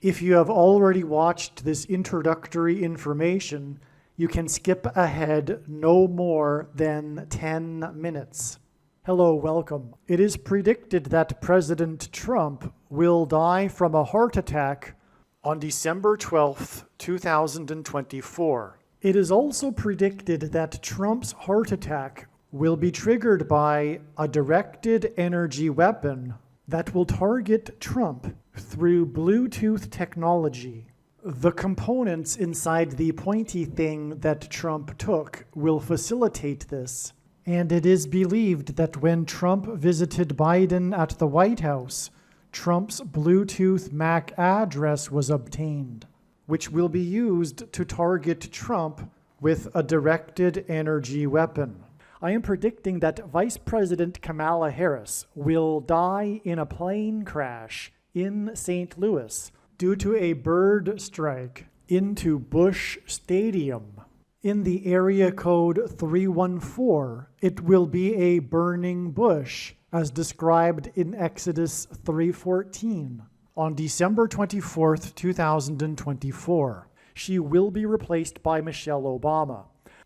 If you have already watched this introductory information, you can skip ahead no more than 10 minutes. Hello, welcome. It is predicted that President Trump will die from a heart attack on December 12th, 2024. It is also predicted that Trump's heart attack will be triggered by a directed energy weapon that will target Trump through Bluetooth technology. The components inside the pointy thing that Trump took will facilitate this, and it is believed that when Trump visited Biden at the White House, Trump's Bluetooth MAC address was obtained, which will be used to target Trump with a directed energy weapon. I am predicting that Vice President Kamala Harris will die in a plane crash in St. Louis due to a bird strike into Busch Stadium. In the area code 314, it will be a burning bush, as described in Exodus 3:14. On December 24th, 2024, she will be replaced by Michelle Obama,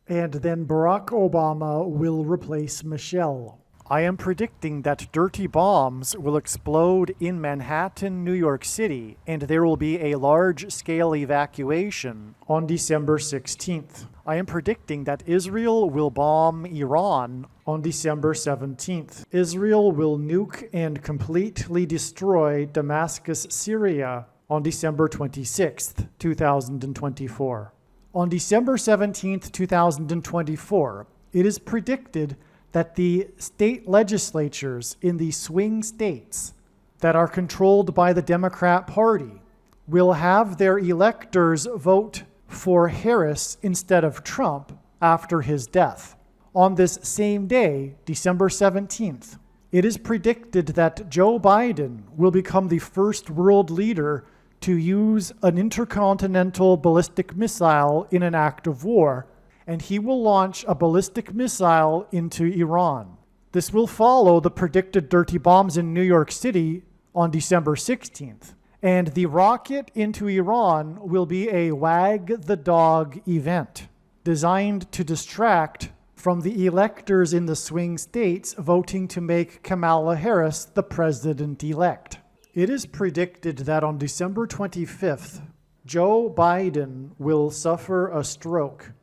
and then Barack Obama will replace Michelle. I am predicting that dirty bombs will explode in Manhattan, New York City, and there will be a large-scale evacuation on December 16th. I am predicting that Israel will bomb Iran on December 17th. Israel will nuke and completely destroy Damascus, Syria on December 26th, 2024. On December 17th, 2024, it is predicted that the state legislatures in the swing states that are controlled by the Democrat Party will have their electors vote for Harris instead of Trump after his death. On this same day, December 17th, it is predicted that Joe Biden will become the first world leader to use an intercontinental ballistic missile in an act of war, and he will launch a ballistic missile into Iran. This will follow the predicted dirty bombs in New York City on December 16th. And the rocket into Iran will be a wag the dog event designed to distract from the electors in the swing states voting to make Kamala Harris the president-elect. It is predicted that on December 25th, Joe Biden will suffer a stroke.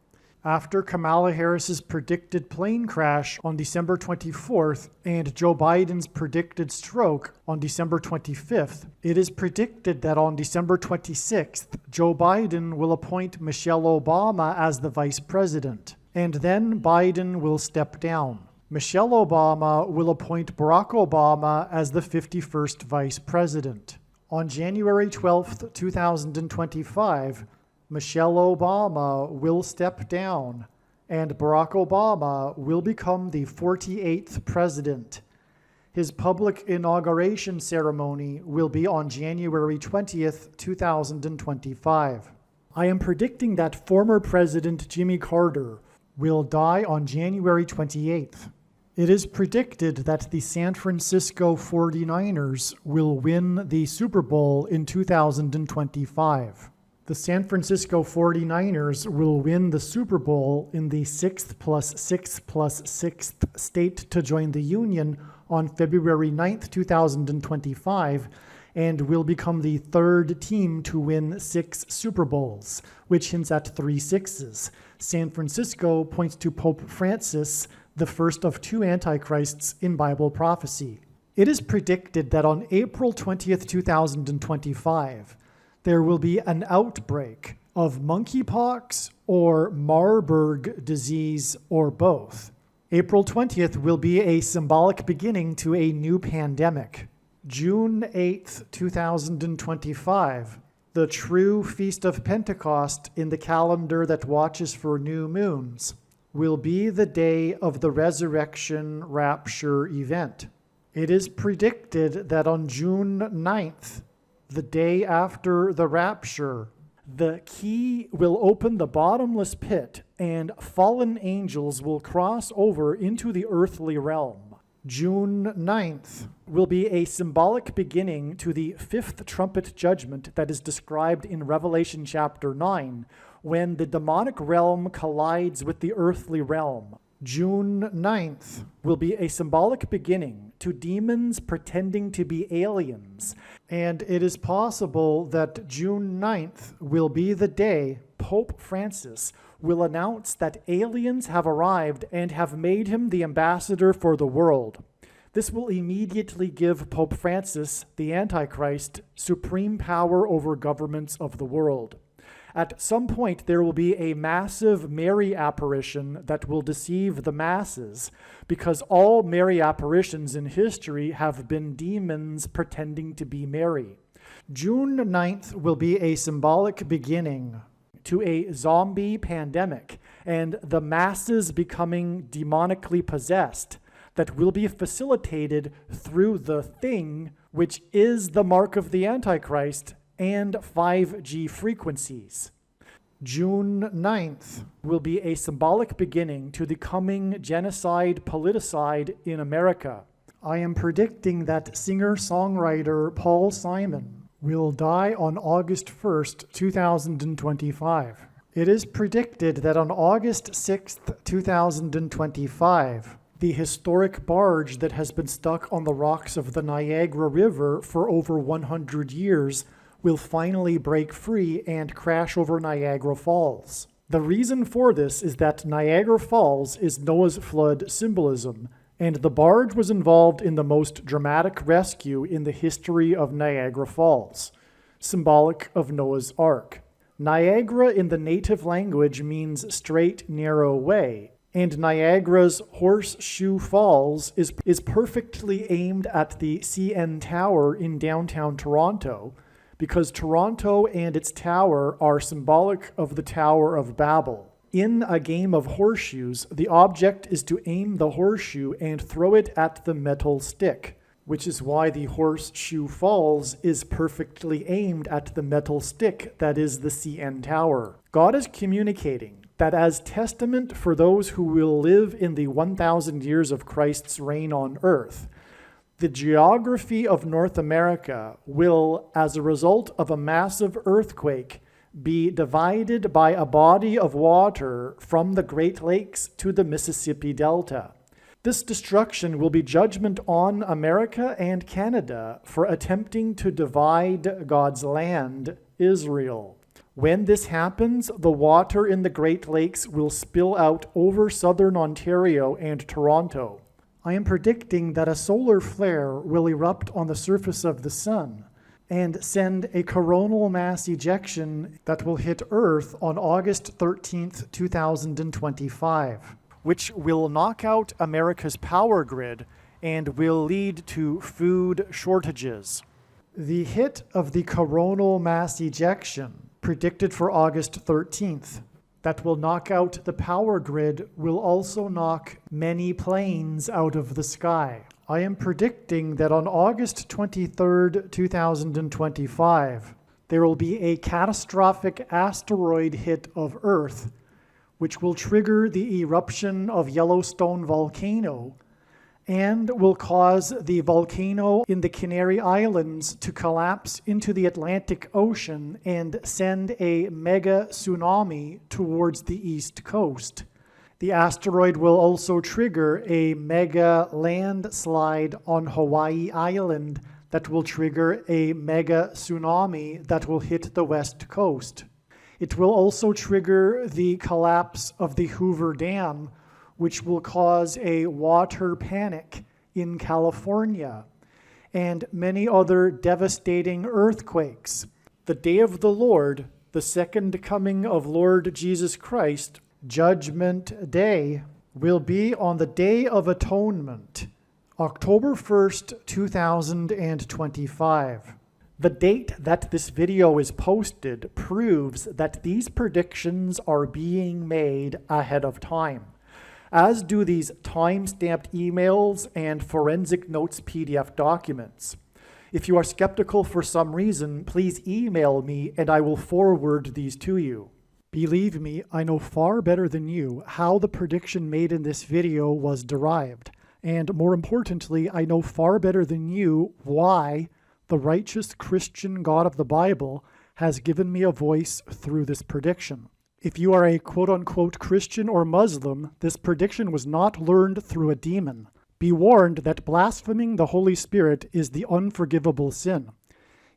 After Kamala Harris's predicted plane crash on December 24th and Joe Biden's predicted stroke on December 25th, it is predicted that on December 26th, Joe Biden will appoint Michelle Obama as the vice president, and then Biden will step down. Michelle Obama will appoint Barack Obama as the 51st vice president. On January 12th, 2025, Michelle Obama will step down, and Barack Obama will become the 48th president. His public inauguration ceremony will be on January 20th, 2025. I am predicting that former President Jimmy Carter will die on January 28th. It is predicted that the San Francisco 49ers will win the Super Bowl in 2025. The San Francisco 49ers will win the Super Bowl in the 6th plus 6th plus 6th state to join the Union on February 9th, 2025, and will become the third team to win 6 Super Bowls, which hints at 3 sixes. San Francisco points to Pope Francis, the first of 2 antichrists in Bible prophecy. It is predicted that on April 20th, 2025, there will be an outbreak of monkeypox or Marburg disease or both. April 20th will be a symbolic beginning to a new pandemic. June 8th, 2025, the true Feast of Pentecost in the calendar that watches for new moons, will be the day of the resurrection rapture event. It is predicted that on June 9th, the day after the rapture, the key will open the bottomless pit and fallen angels will cross over into the earthly realm. June 9th will be a symbolic beginning to the fifth trumpet judgment that is described in Revelation chapter 9, when the demonic realm collides with the earthly realm. June 9th will be a symbolic beginning to demons pretending to be aliens, and it is possible that June 9th will be the day Pope Francis will announce that aliens have arrived and have made him the ambassador for the world. This will immediately give Pope Francis, the Antichrist, supreme power over governments of the world. At some point, there will be a massive Mary apparition that will deceive the masses, because all Mary apparitions in history have been demons pretending to be Mary. June 9th will be a symbolic beginning to a zombie pandemic and the masses becoming demonically possessed that will be facilitated through the thing, which is the mark of the Antichrist and 5G frequencies. June 9th will be a symbolic beginning to the coming genocide politicide in America. I am predicting that singer-songwriter Paul Simon will die on August 1st, 2025. It is predicted that on August 6th, 2025, the historic barge that has been stuck on the rocks of the Niagara River for over 100 years will finally break free and crash over Niagara Falls. The reason for this is that Niagara Falls is Noah's flood symbolism, and the barge was involved in the most dramatic rescue in the history of Niagara Falls, symbolic of Noah's Ark. Niagara in the native language means straight, narrow way, and Niagara's Horseshoe Falls is perfectly aimed at the CN Tower in downtown Toronto, because Toronto and its tower are symbolic of the Tower of Babel. In a game of horseshoes, the object is to aim the horseshoe and throw it at the metal stick, which is why the Horseshoe Falls is perfectly aimed at the metal stick that is the CN Tower. God is communicating that as testament for those who will live in the 1,000 years of Christ's reign on earth, the geography of North America will, as a result of a massive earthquake, be divided by a body of water from the Great Lakes to the Mississippi Delta. This destruction will be judgment on America and Canada for attempting to divide God's land, Israel. When this happens, the water in the Great Lakes will spill out over southern Ontario and Toronto. I am predicting that a solar flare will erupt on the surface of the sun and send a coronal mass ejection that will hit Earth on August 13th, 2025, which will knock out America's power grid and will lead to food shortages. The hit of the coronal mass ejection, predicted for August 13th, that will knock out the power grid will also knock many planes out of the sky. I am predicting that on August 23rd, 2025, there will be a catastrophic asteroid hit of Earth, which will trigger the eruption of Yellowstone volcano and will cause the volcano in the Canary Islands to collapse into the Atlantic Ocean and send a mega tsunami towards the east coast. The asteroid will also trigger a mega landslide on Hawaii Island that will trigger a mega tsunami that will hit the west coast. It will also trigger the collapse of the Hoover Dam, which will cause a water panic in California, and many other devastating earthquakes. The day of the Lord, the second coming of Lord Jesus Christ, Judgment Day, will be on the Day of Atonement, October 1st, 2025. The date that this video is posted proves that these predictions are being made ahead of time, as do these time-stamped emails and forensic notes PDF documents. If you are skeptical for some reason, please email me and I will forward these to you. Believe me, I know far better than you how the prediction made in this video was derived, And more importantly, I know far better than you why the righteous Christian God of the Bible has given me a voice through this prediction. If you are a quote-unquote Christian or Muslim, this prediction was not learned through a demon. Be warned that blaspheming the Holy Spirit is the unforgivable sin.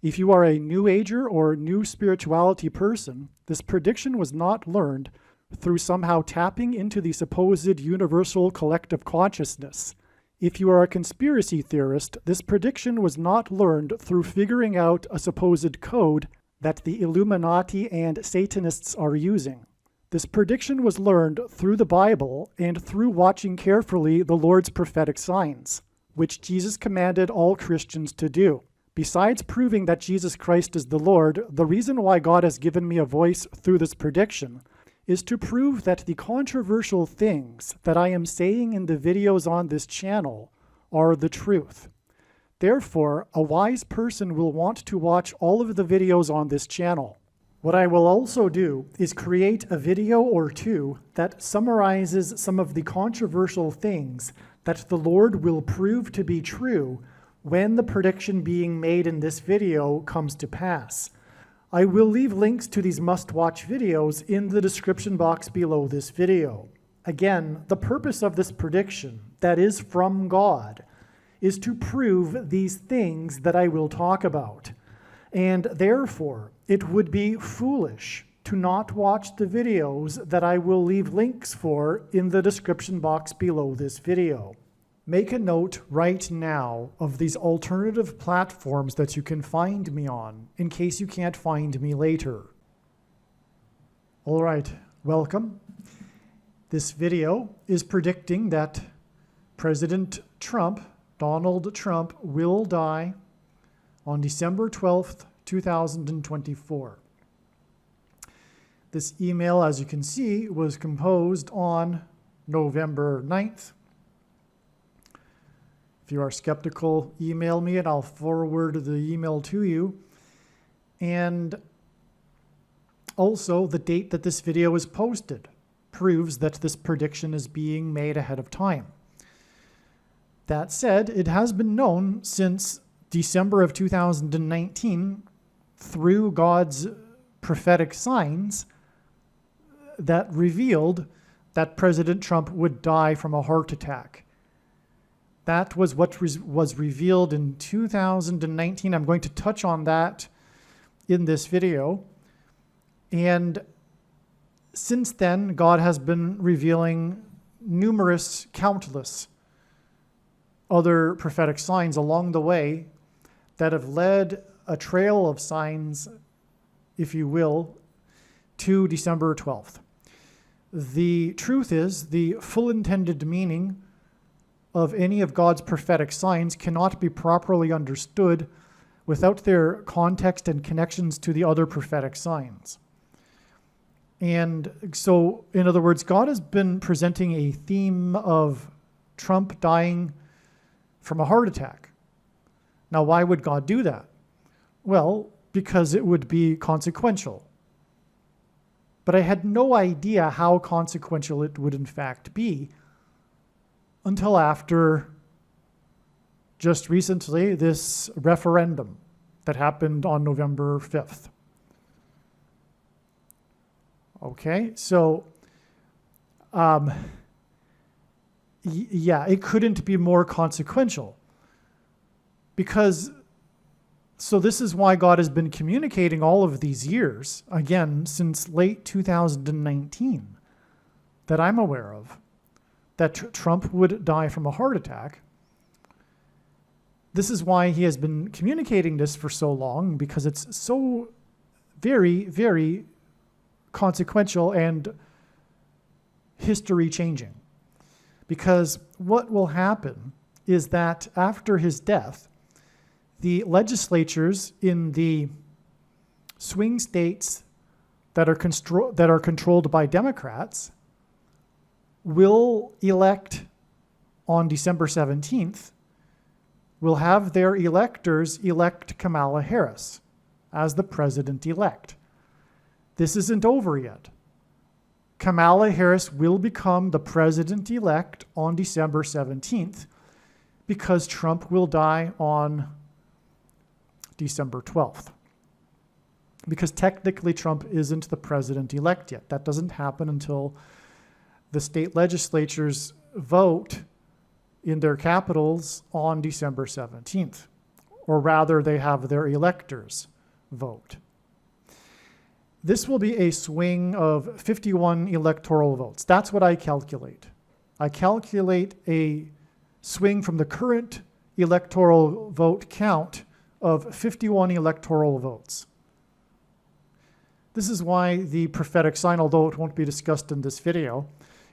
If you are a New Ager or New Spirituality person, this prediction was not learned through somehow tapping into the supposed universal collective consciousness. If you are a conspiracy theorist, this prediction was not learned through figuring out a supposed code that the Illuminati and Satanists are using. This prediction was learned through the Bible and through watching carefully the Lord's prophetic signs, which Jesus commanded all Christians to do. Besides proving that Jesus Christ is the Lord, the reason why God has given me a voice through this prediction is to prove that the controversial things that I am saying in the videos on this channel are the truth. Therefore, a wise person will want to watch all of the videos on this channel. What I will also do is create a video or two that summarizes some of the controversial things that the Lord will prove to be true when the prediction being made in this video comes to pass. I will leave links to these must-watch videos in the description box below this video. Again, the purpose of this prediction, that is from God, is to prove these things that I will talk about. And therefore, it would be foolish to not watch the videos that I will leave links for in the description box below this video. Make a note right now of these alternative platforms that you can find me on, in case you can't find me later. All right, welcome. This video is predicting that President Trump, Donald Trump, will die on December 12th, 2024. This email, as you can see, was composed on November 9th. If you are skeptical, email me and I'll forward the email to you. And also, the date that this video is posted proves that this prediction is being made ahead of time. That said, it has been known since December of 2019 through God's prophetic signs that revealed that President Trump would die from a heart attack. That was what was revealed in 2019. I'm going to touch on that in this video. And since then, God has been revealing countless other prophetic signs along the way that have led a trail of signs, if you will, to December 12th. The truth is, the full intended meaning of any of God's prophetic signs cannot be properly understood without their context and connections to the other prophetic signs. And so, in other words, God has been presenting a theme of Trump dying from a heart attack. Now, why would God do that? Well, because it would be consequential. But I had no idea how consequential it would in fact be until after just recently this referendum that happened on November 5th. Okay, so yeah, it couldn't be more consequential because, so this is why God has been communicating all of these years, again, since late 2019, that I'm aware of, that Trump would die from a heart attack. This is why he has been communicating this for so long, because it's so very, very consequential and history-changing. Because what will happen is that after his death, the legislatures in the swing states that are controlled by Democrats will elect on December 17th, will have their electors elect Kamala Harris as the president-elect. This isn't over yet. Kamala Harris will become the president-elect on December 17th, because Trump will die on December 12th. Because technically Trump isn't the president-elect yet. That doesn't happen until the state legislatures vote in their capitals on December 17th. Or rather, they have their electors vote. This will be a swing of 51 electoral votes. That's what I calculate. I calculate a swing from the current electoral vote count of 51 electoral votes. This is why the prophetic sign, although it won't be discussed in this video,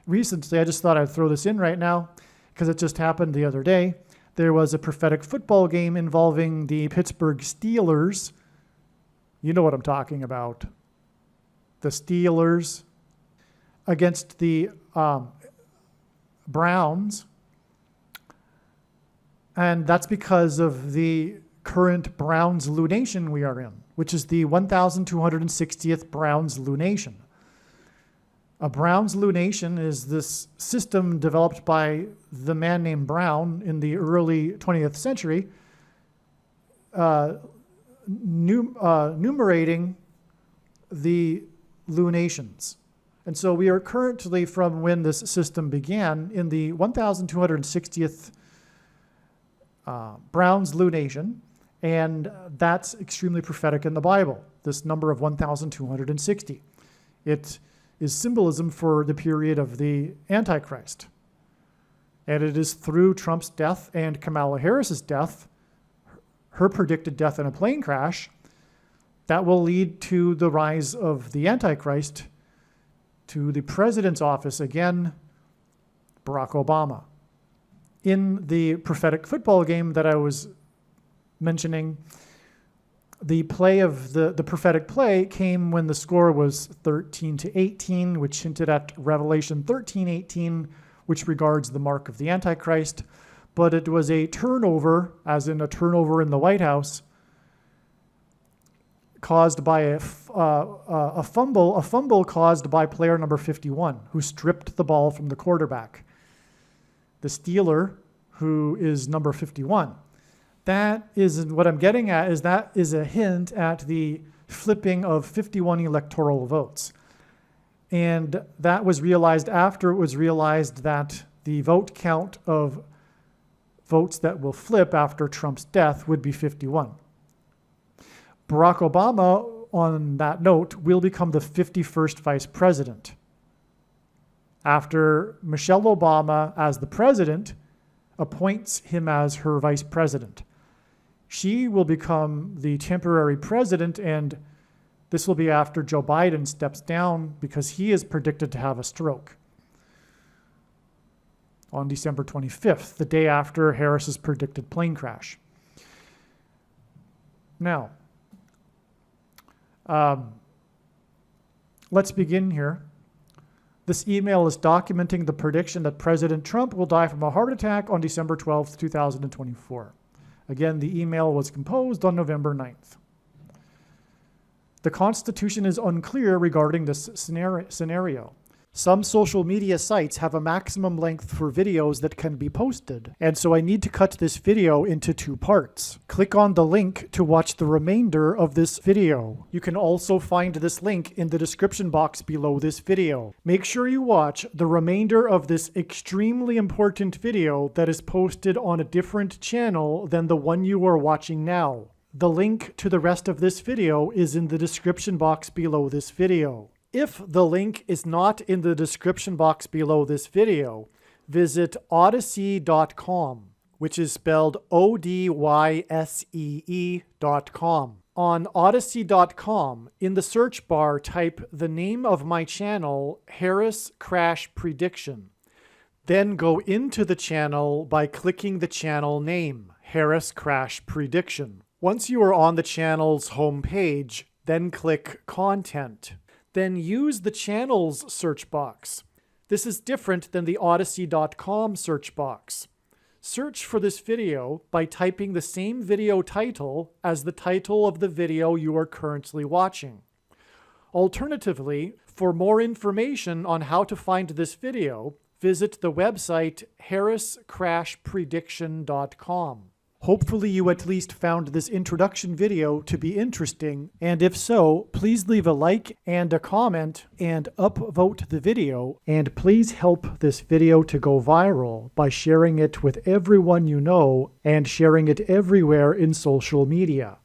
recently, I just thought I'd throw this in right now because it just happened the other day. There was a prophetic football game involving the Pittsburgh Steelers. You know what I'm talking about. The Steelers against the Browns. And that's because of the current Browns lunation we are in, which is the 1260th Browns lunation. A Browns lunation is this system developed by the man named Brown in the early 20th century, numerating the lunations. And so we are currently, from when this system began, in the 1260th Browns lunation, and that's extremely prophetic in the Bible, this number of 1260. It is symbolism for the period of the Antichrist. And it is through Trump's death and Kamala Harris's death, her predicted death in a plane crash, that will lead to the rise of the Antichrist to the president's office again, Barack Obama. In the prophetic football game that I was mentioning, the play of the prophetic play came when the score was 13-18, which hinted at Revelation 13:18, which regards the mark of the Antichrist. But it was a turnover, as in a turnover in the White House, caused by a fumble caused by player number 51, who stripped the ball from the quarterback. The Steeler, who is number 51. That is what I'm getting at, is that is a hint at the flipping of 51 electoral votes. And that was realized after it was realized that the vote count of votes that will flip after Trump's death would be 51. Barack Obama, on that note, will become the 51st vice president. After Michelle Obama, as the president, appoints him as her vice president. She will become the temporary president, and this will be after Joe Biden steps down because he is predicted to have a stroke on December 25th, the day after Harris's predicted plane crash. Now, let's begin here. This email is documenting the prediction that President Trump will die from a heart attack on December 12th, 2024. Again, the email was composed on November 9th. The Constitution is unclear regarding this scenario. Some social media sites have a maximum length for videos that can be posted, and so I need to cut this video into 2 parts. Click on the link to watch the remainder of this video. You can also find this link in the description box below this video. Make sure you watch the remainder of this extremely important video that is posted on a different channel than the one you are watching now. The link to the rest of this video is in the description box below this video. If the link is not in the description box below this video, visit Odysee.com, which is spelled Odyssee.com. On Odysee.com, in the search bar, type the name of my channel, Harris Crash Prediction. Then go into the channel by clicking the channel name, Harris Crash Prediction. Once you are on the channel's homepage, then click Content. Then use the channel's search box. This is different than the Odysee.com search box. Search for this video by typing the same video title as the title of the video you are currently watching. Alternatively, for more information on how to find this video, visit the website harriscrashprediction.com. Hopefully you at least found this introduction video to be interesting, and if so, please leave a like and a comment and upvote the video, and please help this video to go viral by sharing it with everyone you know and sharing it everywhere in social media.